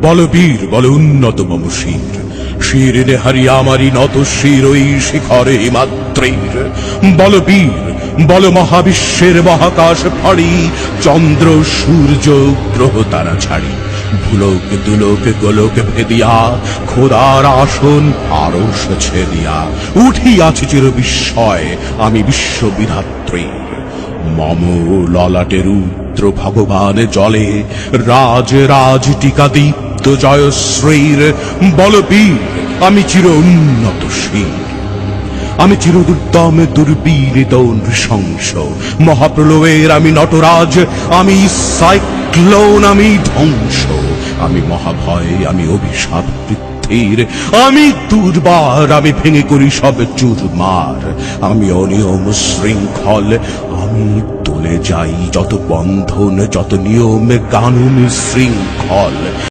বলবীর বল উন্নত মম শির, শির নেহারি আমারি নত শির ওই শিখরে হিমাদ্রির। বলবীর বল মহাবিশ্বের মহাকাশ ফাড়ি, চন্দ্র সূর্য গ্রহ তারা ছাড়ি। ভুলোক দুলোক গোলোক ভেদিয়া, খোদার আসন আরশ ছেদিয়া, উঠিয়াছি চির বিস্ময় আমি বিশ্ববিধাত্রীর। মম ললাটে রুদ্র ভগবান জলে, রাজ রাজ টিকা দীপ্ত জয়শ্রীর। বলবীর আমি চির উন্নত শির, আমি চিরদুর্দম দুর্বীরিত নৃশংস। মহাপ্রলয়ের আমি নটরাজ, আমি সাইক্লোন, আমি ধ্বংস। আমি মহাভয়, আমি অভিশাপ পৃথ্বীর, আমি দুর্বার, আমি ভেঙে করি সব চুরমার। আমি অনিয়ম শৃঙ্খল, আমি তুলে যাই যত বন্ধন, যত নিয়ম কানুন শৃঙ্খল।